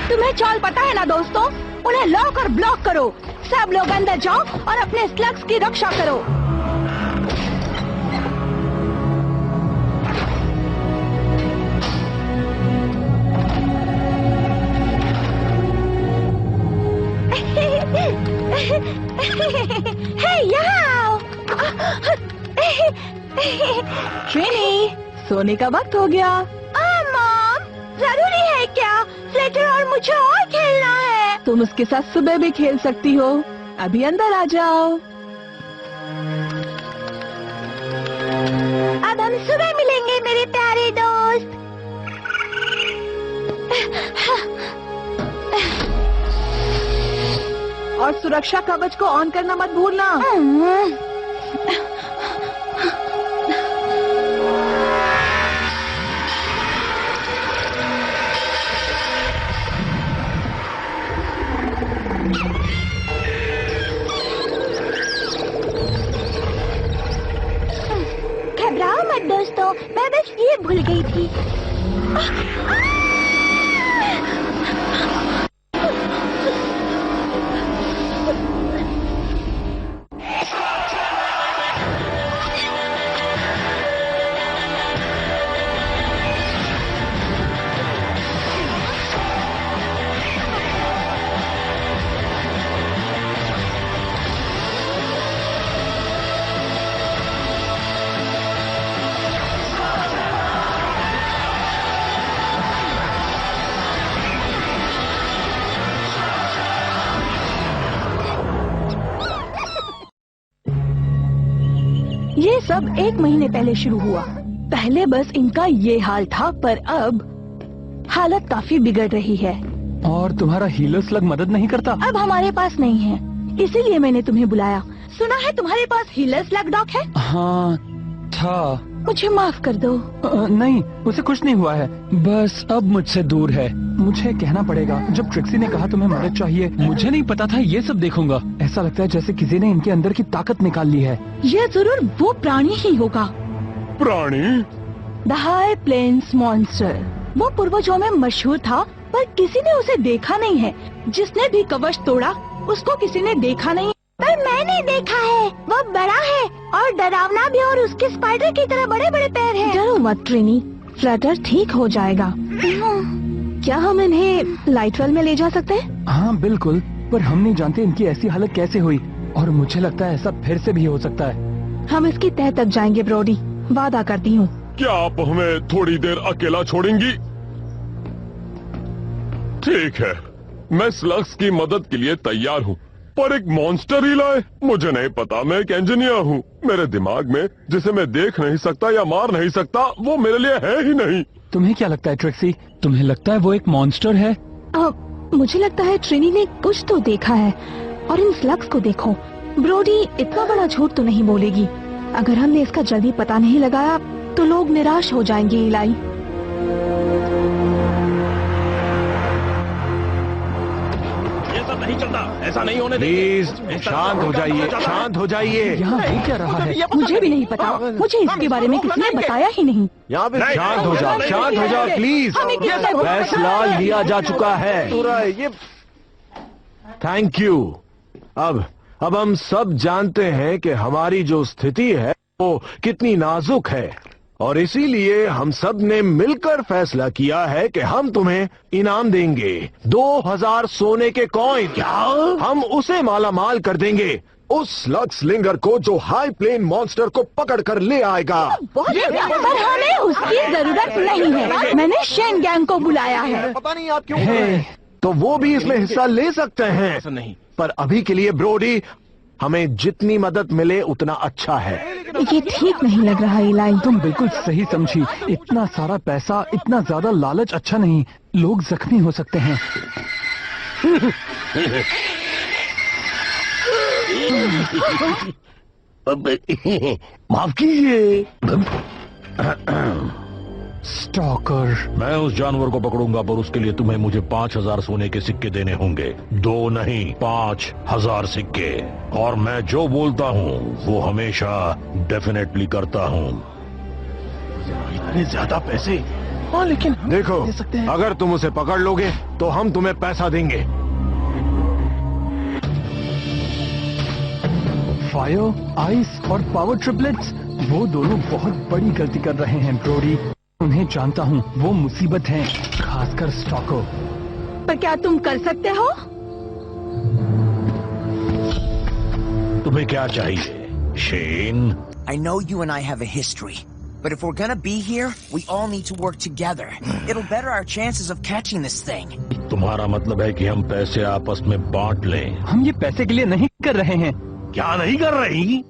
तुम्हें चाल पता है ना दोस्तों, उन्हें लॉक और ब्लॉक करो। सब लोग अंदर जाओ और अपने स्लग्स की रक्षा करो। हे यहाँ ट्रेनी, सोने का वक्त हो गया। मॉम, जरूरी है क्या? फ्लटर और मुझे और खेलना है। तुम उसके साथ सुबह भी खेल सकती हो। अभी अंदर आ जाओ। अब हम सुबह मिलेंगे मेरे प्यारे दोस्त। और सुरक्षा कवच को ऑन करना मत भूलना। घबराओ मत दोस्तों, मैं बस ये भूल गई थी। ये सब 1 महीने पहले शुरू हुआ। पहले बस इनका ये हाल था, पर अब हालत काफी बिगड़ रही है। और तुम्हारा हीलर स्लग मदद नहीं करता? अब हमारे पास नहीं है, इसीलिए मैंने तुम्हें बुलाया। सुना है तुम्हारे पास हीलर स्लग डॉग है? हाँ था। मुझे माफ कर दो। नहीं, उसे कुछ नहीं हुआ है, बस अब मुझसे दूर है। मुझे कहना पड़ेगा, जब ट्रिक्सी ने कहा तुम्हें मदद चाहिए, मुझे नहीं पता था ये सब देखूंगा। ऐसा लगता है जैसे किसी ने इनके अंदर की ताकत निकाल ली है। ये जरूर वो प्राणी ही होगा। प्राणी? The high plains monster. वो पूर्वजों में मशहूर था, पर किसी ने उसे देखा नहीं है। जिसने भी कवच तोड़ा, उसको किसी ने देखा नहीं। पर मैंने देखा है, वो बड़ा है और डरावना भी, और उसके स्पाइडर की तरह बड़े बड़े पैर हैं। डरो मत ट्रिनी, फ्लटर ठीक हो जाएगा। क्या हम इन्हें लाइटवेल में ले जा सकते हैं? हाँ बिल्कुल, पर हम नहीं जानते इनकी ऐसी हालत कैसे हुई, और मुझे लगता है ऐसा फिर से भी हो सकता है। हम इसकी तह तक जाएंगे ब्रोडी, वादा करती हूँ। क्या आप हमें थोड़ी देर अकेला छोड़ेंगी? ठीक है, मैं स्लग्स की मदद के लिए तैयार हूँ, पर एक मॉन्स्टर ही लाए? मुझे नहीं पता, मैं एक इंजीनियर हूँ। मेरे दिमाग में जिसे मैं देख नहीं सकता या मार नहीं सकता, वो मेरे लिए है ही नहीं। तुम्हें क्या लगता है ट्रिक्सी? तुम्हें लगता है वो एक मॉन्स्टर है? मुझे लगता है ट्रिनी ने कुछ तो देखा है। और इन स्लग्स को देखो, ब्रोडी इतना बड़ा झूठ तो नहीं बोलेगी। अगर हमने इसका जल्दी पता नहीं लगाया तो लोग निराश हो जाएंगे। इलाई, नहीं चलता, ऐसा नहीं होने प्लीज शांत हो जाइए, शांत हो जाइए। यहाँ हो क्या रहा है? मुझे भी नहीं पता, मुझे इसके बारे में किसी ने बताया ही नहीं। यहाँ पे शांत हो जाओ, शांत हो जाओ प्लीज। फैसला लिया जा चुका है। ये थैंक यू। अब हम सब जानते हैं कि हमारी जो स्थिति है वो कितनी नाजुक है, और इसीलिए हम सब ने मिलकर फैसला किया है कि हम तुम्हें इनाम देंगे 2000 सोने के कॉइन। क्या? हम उसे माला माल कर देंगे, उस स्लग स्लिंगर को जो हाई प्लेन मॉन्स्टर को पकड़ कर ले आएगा। पर हमें उसकी जरूरत नहीं है। मैंने शेन गैंग को बुलाया है। पता नहीं आप क्यों तो वो भी इसमें हिस्सा ले सकते हैं। ऐसा नहीं, पर अभी के लिए ब्रोडी, हमें जितनी मदद मिले उतना अच्छा है। ये ठीक नहीं लग रहा इलाई। तुम बिल्कुल सही समझी। इतना सारा पैसा, इतना ज्यादा लालच अच्छा नहीं। लोग जख्मी हो सकते हैं। माफ कीजिए। स्टॉकर। मैं उस जानवर को पकड़ूंगा, पर उसके लिए तुम्हें मुझे 5000 सोने के सिक्के देने होंगे। 2 नहीं, 5000 सिक्के। और मैं जो बोलता हूँ वो हमेशा डेफिनेटली करता हूँ। इतने ज्यादा पैसे? हाँ, लेकिन देखो, अगर तुम उसे पकड़ लोगे तो हम तुम्हें पैसा देंगे। फायर, आइस और पावर ट्रिपलेट्स, वो दोनों बहुत बड़ी गलती कर रहे हैं ब्रोडी। उन्हें जानता हूँ, वो मुसीबत हैं, खासकर स्टॉको। पर क्या तुम कर सकते हो? तुम्हें क्या चाहिए, Shane? I know you and I have a history, but if we're gonna be here, we all need to work together. It'll better our chances of catching this thing. तुम्हारा मतलब है कि हम पैसे आपस में बांट लें? हम ये पैसे के लिए नहीं कर रहे हैं। क्या नहीं कर रही?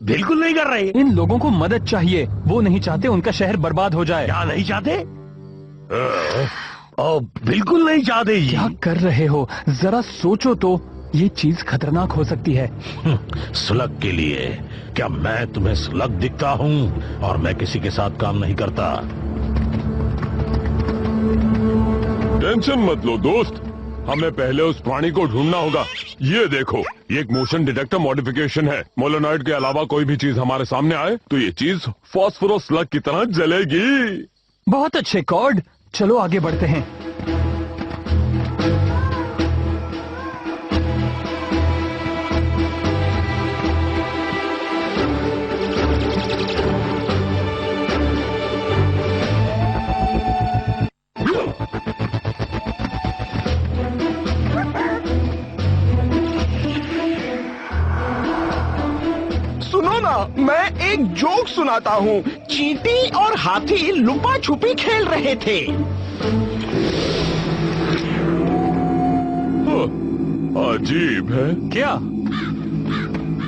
बिल्कुल नहीं कर रही। इन लोगों को मदद चाहिए, वो नहीं चाहते उनका शहर बर्बाद हो जाए। क्या नहीं चाहते? बिल्कुल नहीं चाहते। क्या कर रहे हो? जरा सोचो तो, ये चीज खतरनाक हो सकती है। स्लग के लिए क्या मैं तुम्हें स्लग दिखता हूँ? और मैं किसी के साथ काम नहीं करता। टेंशन मत लो दोस्त, हमें पहले उस प्राणी को ढूंढना होगा। ये देखो, ये एक मोशन डिटेक्टर मॉडिफिकेशन है। मोलोनॉइड के अलावा कोई भी चीज हमारे सामने आए तो ये चीज फॉस्फोरस स्लग की तरह जलेगी। बहुत अच्छे कॉर्ड, चलो आगे बढ़ते हैं। मैं एक जोक सुनाता हूँ। चींटी और हाथी लुका छुपी खेल रहे थे। अजीब है। क्या?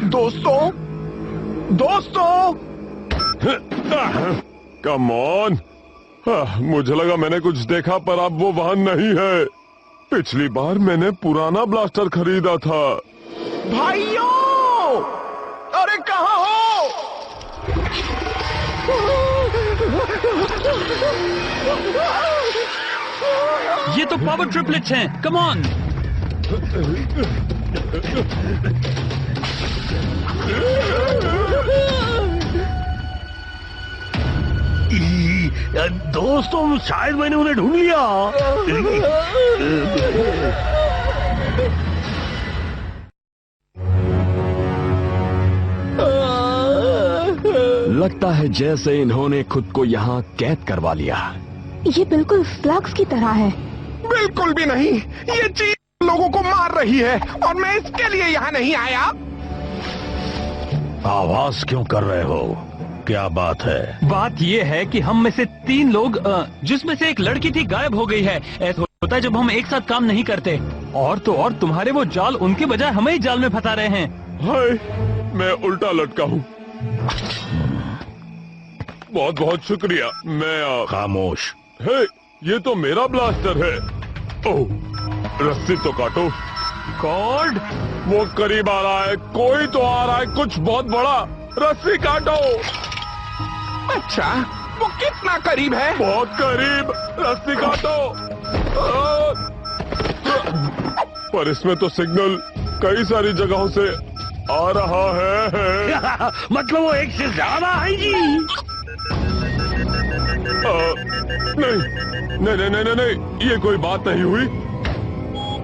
दोस्तों, कम ऑन। मुझे लगा मैंने कुछ देखा, पर अब वो वहां नहीं है। पिछली बार मैंने पुराना ब्लास्टर खरीदा था। भाइयों, अरे कहाँ हो? ये तो पावर ट्रिपलेट्स हैं, कम ऑन। दोस्तों, शायद मैंने उन्हें ढूंढ लिया। लगता है जैसे इन्होंने खुद को यहाँ कैद करवा लिया। ये बिल्कुल स्लग्स की तरह है। बिल्कुल भी नहीं, ये चीज लोगों को मार रही है और मैं इसके लिए यहाँ नहीं आया। आवाज क्यों कर रहे हो? क्या बात है? बात ये है कि हम में से 3 लोग, जिसमें से एक लड़की थी, गायब हो गई है। ऐसा होता है जब हम एक साथ काम नहीं करते। और तो और तुम्हारे वो जाल उनके बजाय हमें ही जाल में फंसा रहे हैं। हाय, मैं उल्टा लटका हूँ। बहुत बहुत शुक्रिया। मैं खामोश। हे, ये तो मेरा ब्लास्टर है। ओह, रस्सी तो काटो। कॉर्ड, वो करीब आ रहा है, कोई तो आ रहा है, कुछ बहुत बड़ा। रस्सी काटो। अच्छा, वो कितना करीब है? बहुत करीब। रस्सी काटो। पर इसमें तो सिग्नल कई सारी जगहों से आ रहा है। मतलब वो एक से ज्यादा है जी। नहीं, ये कोई बात नहीं हुई।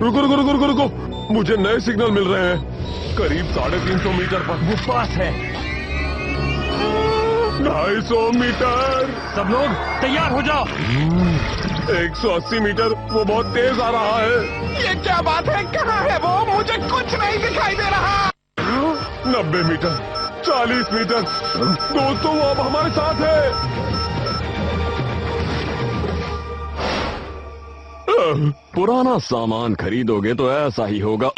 रुको रुको रुको रुको रुको, मुझे नए सिग्नल मिल रहे हैं। करीब 350 मीटर पर। वो पास है। 250 मीटर। सब लोग तैयार हो जाओ। 180 मीटर। वो बहुत तेज आ रहा है। ये क्या बात है? कहाँ है वो? मुझे कुछ नहीं दिखाई दे रहा। 90 मीटर, 40 मीटर। दोस्तों, वो अब हमारे साथ है। पुराना सामान खरीदोगे तो ऐसा ही होगा।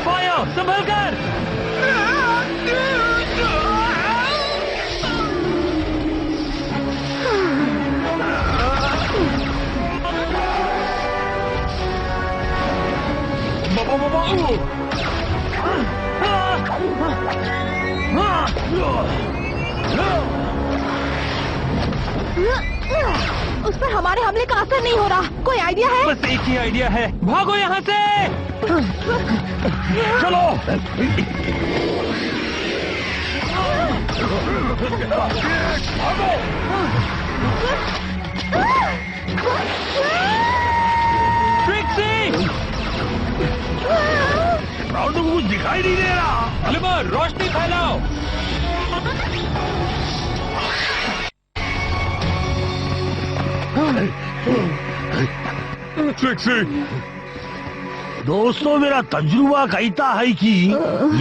फायर, संभल कर। उस पर हमारे हमले का असर नहीं हो रहा। कोई आइडिया है? बस एक ही आइडिया है, भागो यहाँ से। चलो। ट्रिक्सी! राउंड को कुछ दिखाई नहीं दे रहा। ओलिवर, रोशनी फैलाओ। ट्रिक्सी, दोस्तों, मेरा तजुर्बा कहता है कि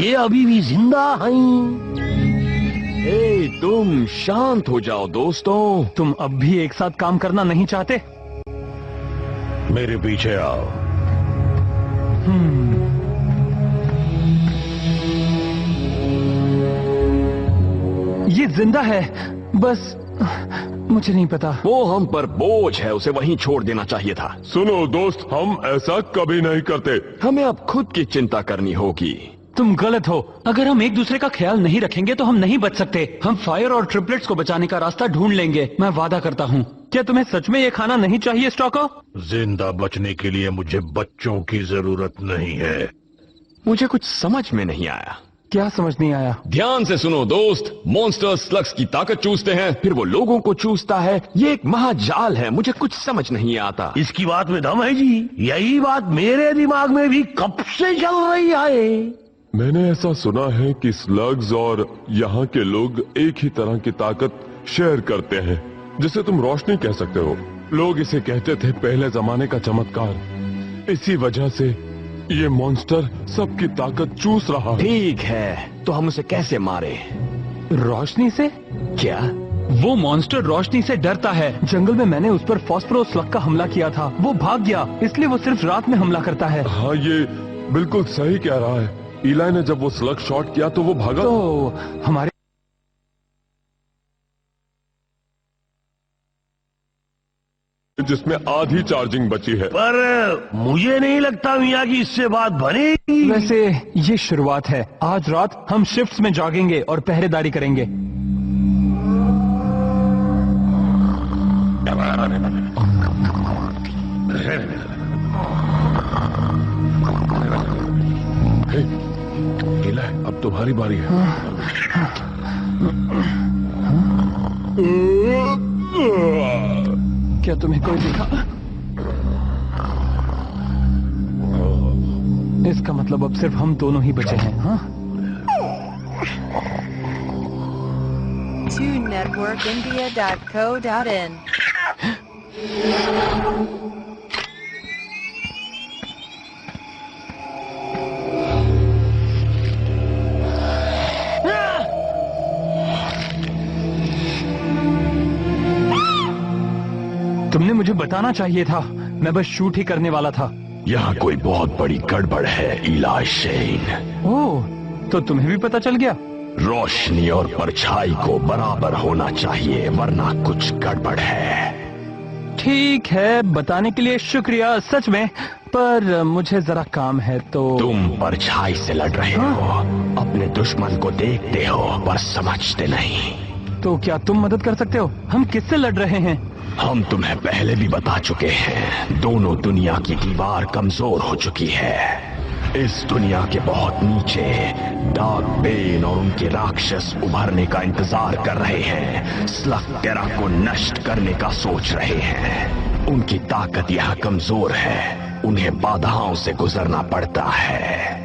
ये अभी भी जिंदा हैं। ए, तुम शांत हो जाओ दोस्तों। तुम अब भी एक साथ काम करना नहीं चाहते? मेरे पीछे आओ। ये जिंदा है, बस मुझे नहीं पता। वो हम पर बोझ है, उसे वहीं छोड़ देना चाहिए था। सुनो दोस्त, हम ऐसा कभी नहीं करते। हमें अब खुद की चिंता करनी होगी। तुम गलत हो। अगर हम एक दूसरे का ख्याल नहीं रखेंगे तो हम नहीं बच सकते। हम फायर और ट्रिपलेट्स को बचाने का रास्ता ढूंढ लेंगे, मैं वादा करता हूँ। क्या तुम्हें सच में ये खाना नहीं चाहिए, स्टॉको? जिंदा बचने के लिए मुझे बच्चों की जरूरत नहीं है। मुझे कुछ समझ में नहीं आया। क्या समझ नहीं आया? ध्यान से सुनो दोस्त, मॉन्स्टर स्लग्स की ताकत चूसते हैं, फिर वो लोगों को चूसता है। ये एक महाजाल है, मुझे कुछ समझ नहीं आता। इसकी बात में दम है जी। यही बात मेरे दिमाग में भी कब से चल रही है। मैंने ऐसा सुना है कि स्लग्स और यहाँ के लोग एक ही तरह की ताकत शेयर करते हैं, जिसे तुम रोशनी कह सकते हो। लोग इसे कहते थे पहले जमाने का चमत्कार। इसी वजह से ये मॉन्स्टर सबकी ताकत चूस रहा है। ठीक है, तो हम उसे कैसे मारे? रोशनी से? क्या? वो मॉन्स्टर रोशनी से डरता है। जंगल में मैंने उस पर फास्फोरस स्लग का हमला किया था, वो भाग गया, इसलिए वो सिर्फ रात में हमला करता है। हाँ, ये बिल्कुल सही कह रहा है। इलाई ने जब वो स्लग शॉट किया तो वो भागा। तो हमारे जिसमें आधी चार्जिंग बची है। पर मुझे नहीं लगता मियाँ की इससे बात बनेगी। वैसे ये शुरुआत है। आज रात हम शिफ्ट्स में जागेंगे और पहरेदारी करेंगे। इलाई, अब तुम्हारी बारी है। क्या तुम्हें कोई दिखा? इसका मतलब अब सिर्फ हम दोनों ही बचे हैं। हाँ, TuneNetworkIndia.co.in तुमने मुझे बताना चाहिए था, मैं बस शूट ही करने वाला था। यहाँ कोई बहुत बड़ी गड़बड़ है, इलाई शेन। ओह, तो तुम्हें भी पता चल गया? रोशनी और परछाई को बराबर होना चाहिए, वरना कुछ गड़बड़ है। ठीक है, बताने के लिए शुक्रिया सच में, पर मुझे जरा काम है तो। तुम परछाई से लड़ रहे हो, अपने दुश्मन को देखते हो पर समझते नहीं। तो क्या तुम मदद कर सकते हो? हम किससे लड़ रहे हैं? हम तुम्हें पहले भी बता चुके हैं, दोनों दुनिया की दीवार कमजोर हो चुकी है। इस दुनिया के बहुत नीचे डार्क बेन और उनके राक्षस उभरने का इंतजार कर रहे हैं। स्लग टेरा को नष्ट करने का सोच रहे हैं। उनकी ताकत यहाँ कमजोर है, उन्हें बाधाओं से गुजरना पड़ता है,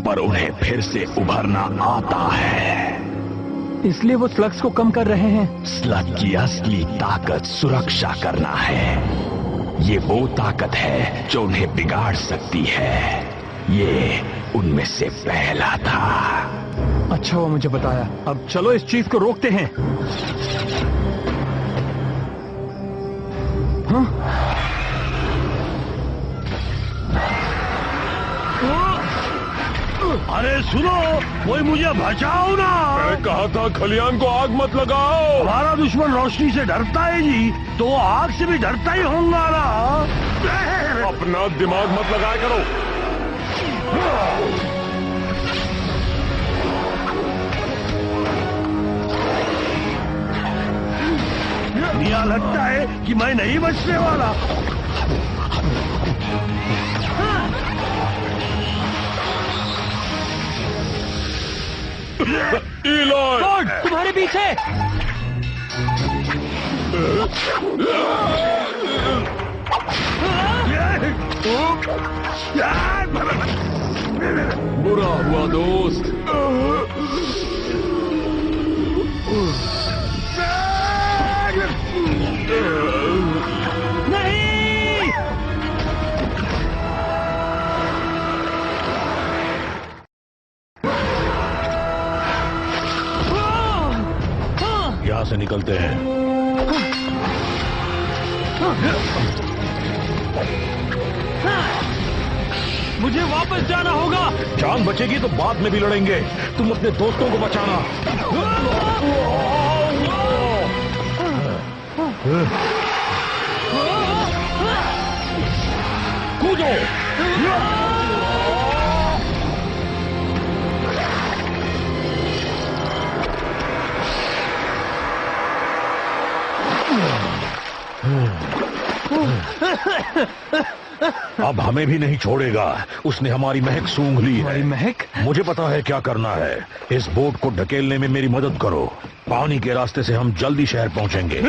पर उन्हें फिर से उभरना आता है। इसलिए वो स्लग्स को कम कर रहे हैं। स्लग की असली ताकत सुरक्षा करना है। ये वो ताकत है जो उन्हें बिगाड़ सकती है। ये उनमें से पहला था। अच्छा वो मुझे बताया, अब चलो इस चीज को रोकते हैं। हाँ? अरे सुनो, कोई मुझे बचाओ ना। मैंने कहा था खलियान को आग मत लगाओ। हमारा दुश्मन रोशनी से डरता है जी, तो आग से भी डरता ही होगा ना। अपना दिमाग मत लगाया करो। लिया, लगता है कि मैं नहीं बचने वाला। इलाय! तुम्हारे पीछे। बुरा हुआ दोस्त। नहीं। यहां से निकलते हैं। मुझे वापस जाना होगा। जान बचेगी तो बाद में भी लड़ेंगे। तुम अपने दोस्तों को बचाना। कूदो। अब हमें भी नहीं छोड़ेगा। उसने हमारी महक सूंघ ली है। हमारी महक? मुझे पता है क्या करना है। इस बोट को ढकेलने में मेरी मदद करो। पानी के रास्ते से हम जल्दी शहर पहुंचेंगे।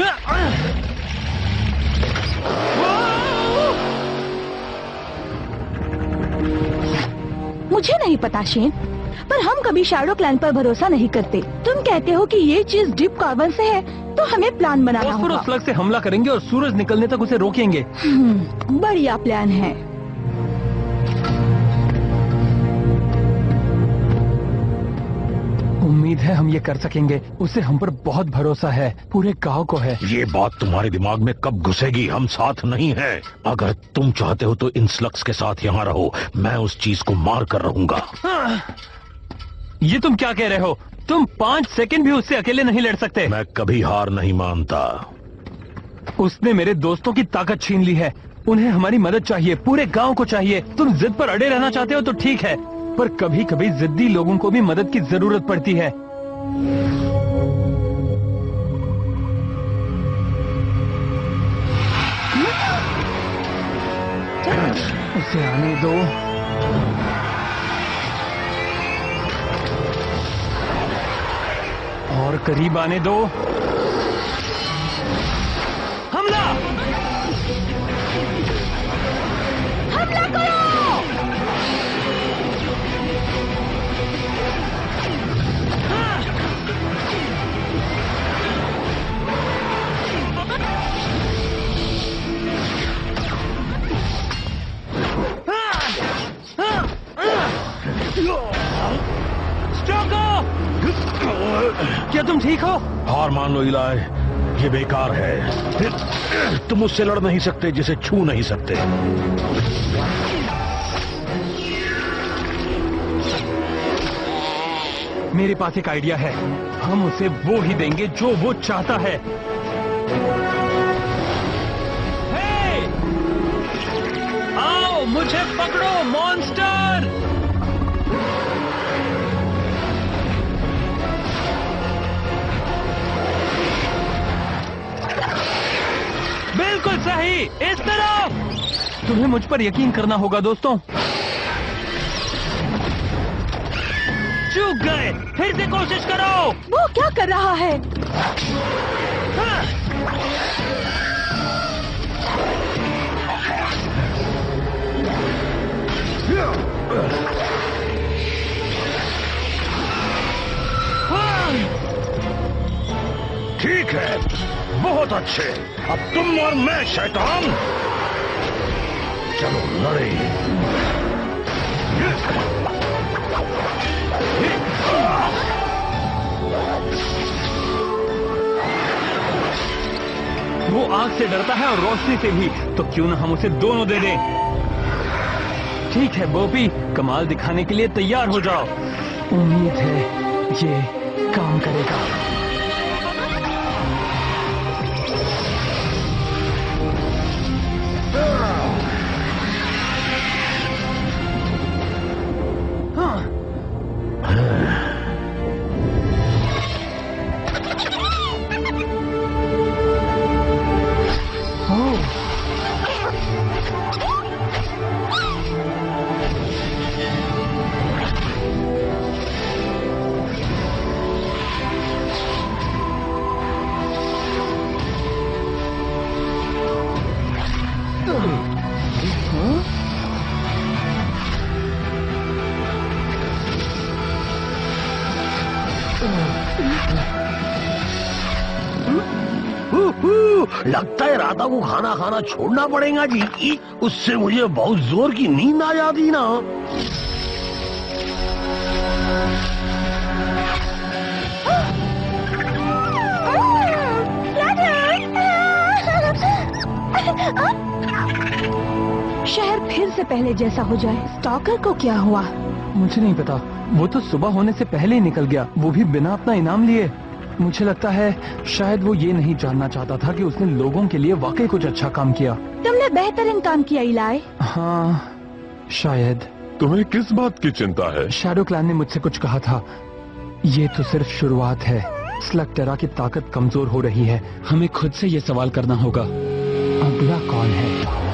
मुझे नहीं पता शेन, पर हम कभी शैडो क्लैन पर भरोसा नहीं करते। तुम कहते हो कि ये चीज डीप कार्बन से है, तो हमें प्लान बनाना फास्फोरस होगा। स्लग से हमला करेंगे और सूरज निकलने तक उसे रोकेंगे। बढ़िया प्लान है। उम्मीद है हम ये कर सकेंगे। उसे हम पर बहुत भरोसा है, पूरे गांव को है। ये बात तुम्हारे दिमाग में कब घुसेगी? हम साथ नहीं हैं। अगर तुम चाहते हो तो इन स्लग्स के साथ यहाँ रहो। मैं उस चीज को मार कर रहूंगा। ये तुम क्या कह रहे हो? तुम 5 सेकंड भी उससे अकेले नहीं लड़ सकते। मैं कभी हार नहीं मानता। उसने मेरे दोस्तों की ताकत छीन ली है। उन्हें हमारी मदद चाहिए, पूरे गांव को चाहिए। तुम जिद पर अड़े रहना चाहते हो तो ठीक है, पर कभी कभी जिद्दी लोगों को भी मदद की जरूरत पड़ती है। उसे आने दो। और करीब आने दो। हमला! हमला करो! क्या तुम ठीक हो? हार मान लो इलाय, ये बेकार है। तुम उससे लड़ नहीं सकते जिसे छू नहीं सकते। मेरे पास एक आइडिया है। हम उसे वो ही देंगे जो वो चाहता है। हे! आओ मुझे पकड़ो मॉन्स्टर! बिल्कुल सही, इस तरफ। तुम्हें मुझ पर यकीन करना होगा दोस्तों। चूक गए, फिर से कोशिश करो। वो क्या कर रहा है? ठीक है, बहुत अच्छे। अब तुम और मैं शैतान, चलो लड़े। वो आग से डरता है और रोशनी से भी, तो क्यों ना हम उसे दोनों दे दें। ठीक है बोपी, कमाल दिखाने के लिए तैयार हो जाओ। उम्मीद है ये काम करेगा। लगता है राधा को खाना खाना छोड़ना पड़ेगा जी। उससे मुझे बहुत जोर की नींद आ जाती ना। शहर फिर से पहले जैसा हो जाए। स्टॉकर को क्या हुआ? मुझे नहीं पता, वो तो सुबह होने से पहले ही निकल गया, वो भी बिना अपना इनाम लिए। मुझे लगता है शायद वो ये नहीं जानना चाहता था कि उसने लोगों के लिए वाकई कुछ अच्छा काम किया। तुमने बेहतरीन काम किया इलाई। हाँ शायद। तुम्हें किस बात की चिंता है? शैडो क्लैन ने मुझसे कुछ कहा था। ये तो सिर्फ शुरुआत है। स्लगटेरा की ताकत कमजोर हो रही है। हमें खुद से ये सवाल करना होगा, अगला कौन है?